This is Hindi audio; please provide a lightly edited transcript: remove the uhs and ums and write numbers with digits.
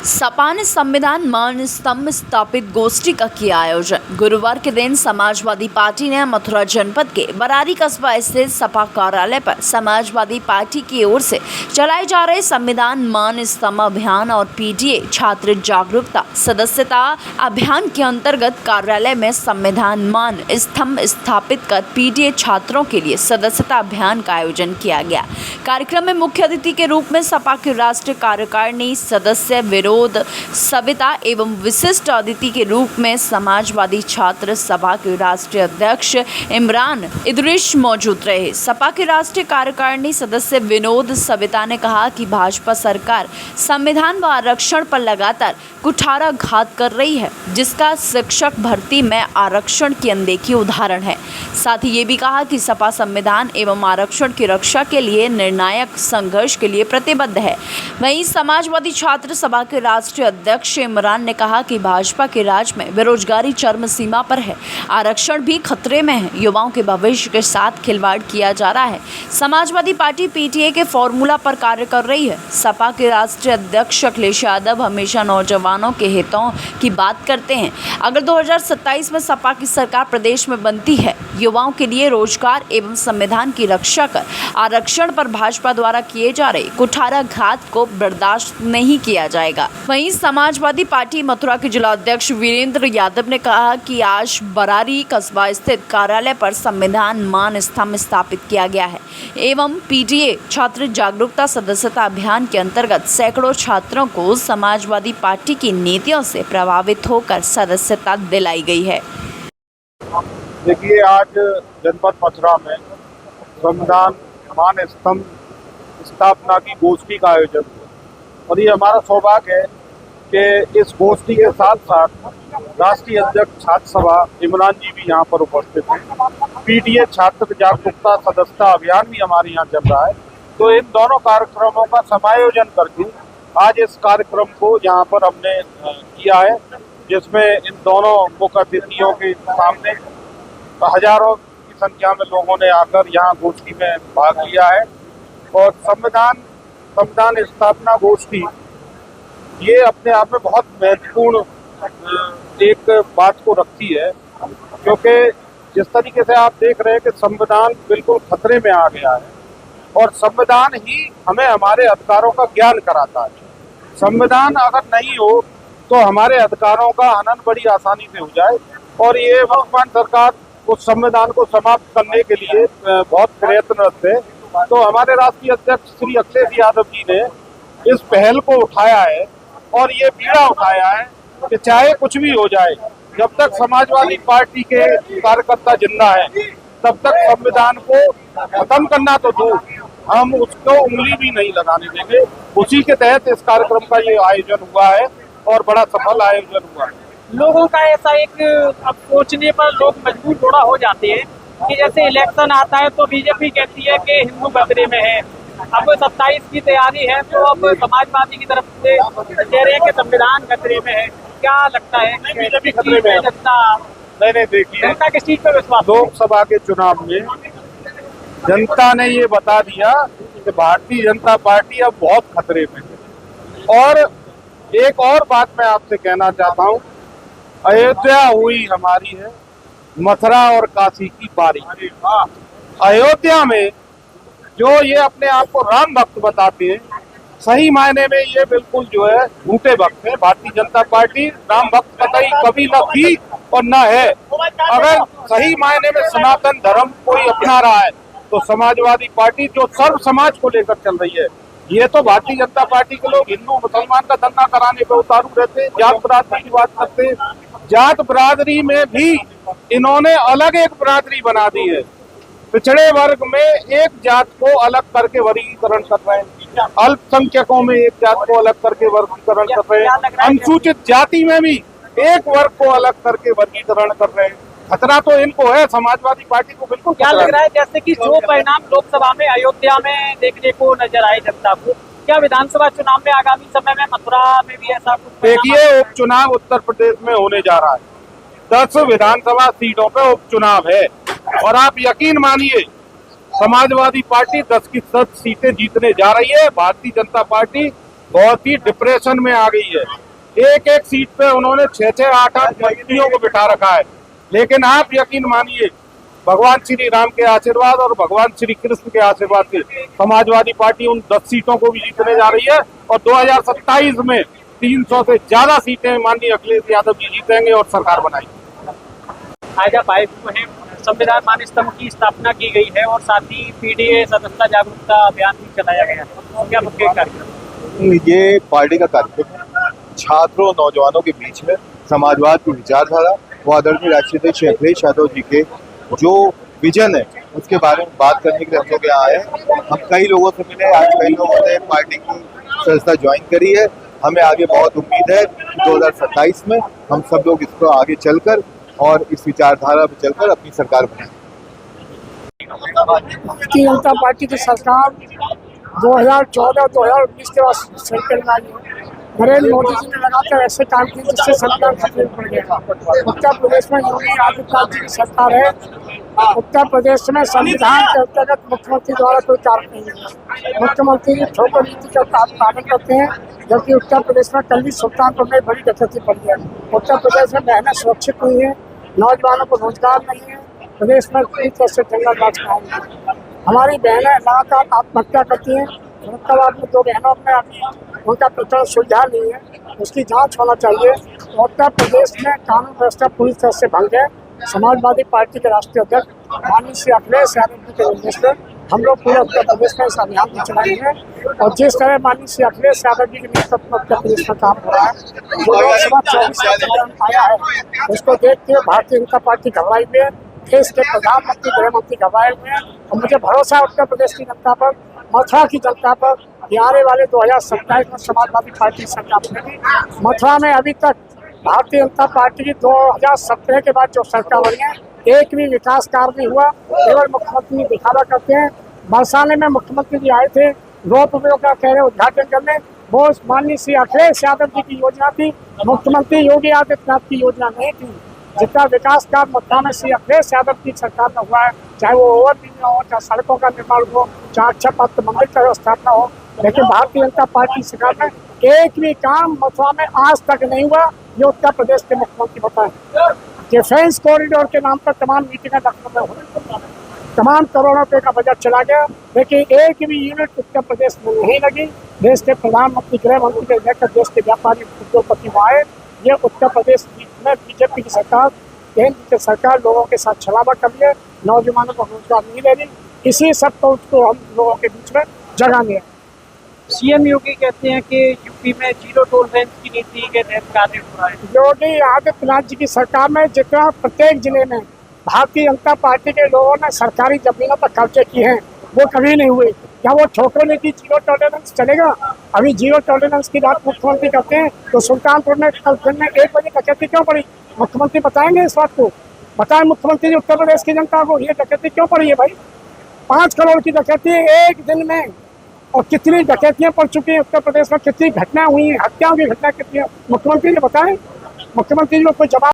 सपा ने संविधान मान स्तंभ स्थापित गोष्ठी का किया आयोजन। गुरुवार के दिन समाजवादी पार्टी ने मथुरा जनपद के बरारी कस्बा स्थित सपा कार्यालय पर समाजवादी पार्टी की ओर से चलाए जा रहे संविधान मान स्तंभ अभियान और पीटीए छात्र जागरूकता सदस्यता अभियान के अंतर्गत कार्यालय में संविधान मान स्तंभ स्थापित कर पीटीए छात्रों के लिए सदस्यता अभियान का आयोजन किया गया। कार्यक्रम में मुख्य अतिथि के रूप में सपा के राष्ट्रीय कार्यकारिणी सदस्य विरोध सविता एवं विशिष्ट अतिथि के रूप में समाजवादी छात्र सभा के राष्ट्रीय अध्यक्ष इमरान इदरीश मौजूद रहे। सपा के राष्ट्रीय कार्यकारिणी सदस्य विनोद सविता ने कहा कि भाजपा सरकार संविधान व आरक्षण पर लगातार कुठाराघात कर रही है, जिसका शिक्षक भर्ती में आरक्षण की अनदेखी उदाहरण है। साथ ही ये भी कहा कि सपा संविधान एवं आरक्षण की रक्षा के लिए निर्णायक संघर्ष के लिए प्रतिबद्ध है। वहीं समाजवादी छात्र सभा के राष्ट्रीय अध्यक्ष इमरान ने कहा कि भाजपा के राज में बेरोजगारी चरम सीमा पर है, आरक्षण भी खतरे में है, युवाओं के भविष्य के साथ खिलवाड़ किया जा रहा है। समाजवादी पार्टी पीटीए के फॉर्मूला पर कार्य कर रही है। सपा के राष्ट्रीय अध्यक्ष अखिलेश यादव हमेशा नौजवानों के हितों की बात करते हैं। अगर 2027 में सपा की सरकार प्रदेश में बनती है, युवाओं के लिए रोजगार एवं संविधान की रक्षा कर आरक्षण पर भाजपा द्वारा किए जा रहे कुठाराघात को बर्दाश्त नहीं किया जाएगा। वहीं समाजवादी पार्टी मथुरा के जिला अध्यक्ष वीरेंद्र यादव ने कहा कि आज बरारी कस्बा स्थित कार्यालय पर संविधान मान स्तंभ स्थापित किया गया है एवं पीटीए छात्र जागरूकता सदस्यता अभियान के अंतर्गत सैकड़ों छात्रों को समाजवादी पार्टी की नीतियों से प्रभावित होकर सदस्यता दिलाई गई है। देखिए, आज जनपद मथुरा में संविधान मान स्तंभ स्थापना की गोष्ठी का आयोजन हुआ और ये हमारा सौभाग्य है कि इस गोष्ठी के साथ साथ राष्ट्रीय अध्यक्ष छात्र सभा इमरान जी भी यहाँ पर उपस्थित हैं। पीटीए छात्र जागरूकता सदस्यता अभियान भी हमारे यहाँ चल रहा है। तो इन दोनों कार्यक्रमों का समायोजन करके आज इस कार्यक्रम को यहाँ पर हमने किया है, जिसमें इन दोनों मुख्य अतिथियों के सामने हजारों की संख्या में लोगों ने आकर यहाँ गोष्ठी में भाग लिया है। और संविधान स्थापना गोष्ठी ये अपने आप में बहुत महत्वपूर्ण एक बात को रखती है, क्योंकि जिस तरीके से आप देख रहे हैं कि संविधान बिल्कुल खतरे में आ गया है और संविधान ही हमें हमारे अधिकारों का ज्ञान कराता है। संविधान अगर नहीं हो तो हमारे अधिकारों का हनन बड़ी आसानी से हो जाए और ये वर्तमान सरकार उस संविधान को समाप्त करने के लिए बहुत प्रयत्नरत है। तो हमारे राष्ट्रीय अध्यक्ष श्री अखिलेश यादव जी ने इस पहल को उठाया है और ये बीड़ा उठाया है कि चाहे कुछ भी हो जाए, जब तक समाजवादी पार्टी के कार्यकर्ता जिंदा है तब तक संविधान को खत्म करना तो दूर, हम उसको उंगली भी नहीं लगाने देंगे। उसी के तहत इस कार्यक्रम का ये आयोजन हुआ है और बड़ा सफल आयोजन हुआ है। लोगों का ऐसा एक अब सोचने पर लोग मजबूर थोड़ा हो जाते हैं कि जैसे इलेक्शन आता है तो बीजेपी कहती है कि हिंदू खतरे में है। अब 27 की तैयारी है तो अब समाजवादी की तरफ से कह रहे हैं कि संविधान खतरे में है। क्या लगता है बीजेपी खतरे में है? नहीं, देखिए, जनता किस चीज पर विश्वास? लोकसभा के चुनाव में जनता ने ये बता दिया कि भारतीय जनता पार्टी अब बहुत खतरे में है। और एक और बात मैं आपसे कहना चाहता हूँ, अयोध्या हुई हमारी है, मथुरा और काशी की बारी। अयोध्या में जो ये अपने आप को राम भक्त बताते हैं, सही मायने में ये बिल्कुल जो है झूठे भक्त है। भारतीय जनता पार्टी राम भक्त कभी न थी और न है। अगर सही मायने में सनातन धर्म कोई अपना रहा है तो समाजवादी पार्टी जो सर्व समाज को लेकर चल रही है। ये तो भारतीय जनता पार्टी के लोग हिंदू मुसलमान का धंधा कराने पे उतारू रहते हैं, जात बरादरी की बात करते हैं। जात बरादरी में भी इन्होंने अलग एक बरादरी बना दी है। पिछड़े वर्ग में एक जात को अलग करके वर्गीकरण कर रहे हैं, अल्पसंख्यकों में एक जात को अलग करके वर्गीकरण कर रहे हैं, अनुसूचित जाति में भी एक वर्ग को अलग करके वर्गीकरण कर रहे हैं। खतरा तो इनको है, समाजवादी पार्टी को बिल्कुल। क्या लग रहा है जैसे कि जो परिणाम लोकसभा में अयोध्या में देखने को नजर आए जनता को, क्या विधानसभा चुनाव में आगामी समय में मथुरा में भी ऐसा कुछ? देखिए, उपचुनाव उत्तर प्रदेश में होने जा रहा है। 10 विधानसभा सीटों पे उपचुनाव है और आप यकीन मानिए समाजवादी पार्टी 10 की 10 सीटें जीतने जा रही है। भारतीय जनता पार्टी बहुत ही डिप्रेशन में आ गई है। एक एक सीट पे उन्होंने 6-6, 8-8 मंत्रियों को बिठा रखा है। लेकिन आप यकीन मानिए, भगवान श्री राम के आशीर्वाद और भगवान श्री कृष्ण के आशीर्वाद से समाजवादी पार्टी उन 10 सीटों को भी जीतने जा रही है और 2027 में 300 से ज्यादा सीटें माननीय अखिलेश यादव जी जीतेंगे और सरकार बनाएंगे। आज आप आए हुए हैं, संविधान मान स्तंभ की स्थापना की गई है और साथ ही पीडीए सदस्यता जागरूकता अभियान भी चलाया गया है। क्या मुख्य कार्यक्रम? ये पार्टी का कार्यक्रम है। छात्रों नौजवानों के बीच में समाजवाद की विचारधारा व आदरणीय राष्ट्रीय अध्यक्ष अखिलेश यादव जी के जो विजन है उसके बारे में बात करने के लिए हम लोग यहाँ आए हैं। हम कई लोगों से मिले, आज कई लोगों ने पार्टी की सदस्यता ज्वाइन करी है। हमें आगे बहुत उम्मीद है 2027 में हम सब लोग इसको आगे चलकर और इस विचारधारा पर चलकर अपनी सरकार बनाएंगे। भारतीय जनता पार्टी की सरकार 2014-2019 के बाद सेंटर में आई है। नरेंद्र मोदी जी ने लगातार ऐसे काम किए जिससे संविधान खतरे में पड़ गया। उत्तर प्रदेश में योगी आदित्यनाथ जी की सरकार है। उत्तर प्रदेश में संविधान के अंतर्गत मुख्यमंत्री द्वारा कोई कार्य नहीं है। मुख्यमंत्री जी ठोकर नीति का पालन करते हैं, जबकि उत्तर प्रदेश में कल भी सुल्तानपुर में बड़ी डकैती पड़ी है। उत्तर प्रदेश में बहनें सुरक्षित नहीं है, नौजवानों को रोजगार नहीं है, प्रदेश में पूरी तरह से जंगल राज कायम है। हमारी बहनें लगातार आत्महत्या करती हैं। फरुखाबाद में 2 बहनों में अभी उनका प्रकरण सुलझा नहीं है, उसकी जांच होना चाहिए। उत्तर प्रदेश में कानून व्यवस्था पूरी तरह से भंग है। समाजवादी पार्टी के राष्ट्रीय अध्यक्ष माननीय श्री अखिलेश यादव जी के निर्देश पर हम लोग पूरे उत्तर प्रदेश में इस अभियान को चलाएंगे और जिस तरह माननीय श्री अखिलेश यादव जी के नेतृत्व में उत्तर प्रदेश में काम हो रहा है, जो लोकसभा 24 आया है, उसको देखते हुए भारतीय जनता पार्टी घबराई हुई है। देश के प्रधानमंत्री, गृह मंत्री घबराए हुए हैं और मुझे भरोसा है उत्तर प्रदेश की जनता पर, मथुरा की जनता पर कि आने वाले 2027 में समाजवादी पार्टी सरकार बनेगी। मथुरा में अभी तक भारतीय जनता पार्टी की 2017 के बाद जो सरकार बनी है, एक भी विकास कार्य नहीं हुआ। केवल मुख्यमंत्री दिखावा करते हैं। बरसाने में मुख्यमंत्री जी आए थे, रोपवे का कह रहे उद्घाटन करने, वो माननीय श्री अखिलेश यादव जी की योजना थी, मुख्यमंत्री योगी आदित्यनाथ की योजना नहीं थी। जितना विकास कार्य मथुरा में श्री अखिलेश यादव की सरकार में हुआ है, चाहे वो ओवरब्रिज हो, चाहे सड़कों का निर्माण हो, चाहे अच्छा पथ मंदिर का स्थापना हो, लेकिन भारतीय जनता पार्टी सरकार में एक भी काम मथुरा में आज तक नहीं हुआ। ये उत्तर प्रदेश के मुख्यमंत्री बताएं। डिफेंस कॉरिडोर के नाम पर तमाम मीटिंगें लखनऊ में हुई, तमाम करोड़ों रुपए का बजट चला गया, लेकिन एक भी यूनिट उत्तर प्रदेश में नहीं लगी। देश के प्रधानमंत्री, गृह मंत्री के लेकर देश के व्यापारी उद्योगपति आए। ये उत्तर प्रदेश में बीजेपी की सरकार, केंद्र की सरकार लोगों के साथ छलावा कर रही है, नौजवानों को रोजगार नहीं दे रही। इसी सब को उसको हम लोगों के बीच में जगानी है। सीएम योगी कहते हैं कि यूपी में जीरो टॉलरेंस की नीति के तहत कार्य हो रहा है। योगी आदित्यनाथ जी की सरकार में जितना प्रत्येक जिले में भारतीय जनता पार्टी के लोगों ने सरकारी जमीनों पर कब्जे किए हैं, वो कभी नहीं हुए। क्या वो ठोकर नीति जीरो टॉलरेंस चलेगा? अभी जीरो टॉलरेंस की बात मुख्यमंत्री करते हैं तो सुल्तानपुर में कल दिन में 1 बजे डकैती क्यों पड़ी? मुख्यमंत्री बताएंगे इस बात को? बताएं मुख्यमंत्री जी उत्तर प्रदेश की जनता को, ये डकैती क्यों पड़ी है भाई? 5 करोड़ की डकैती एक दिन में, और कितनी डकैतियां पड़ चुकी हैं उत्तर प्रदेश में, कितनी घटनाएं हुई हैं, हत्याओं की घटना कितनी है, मुख्यमंत्री जी बताएं। मुख्यमंत्री जी को कोई जवाब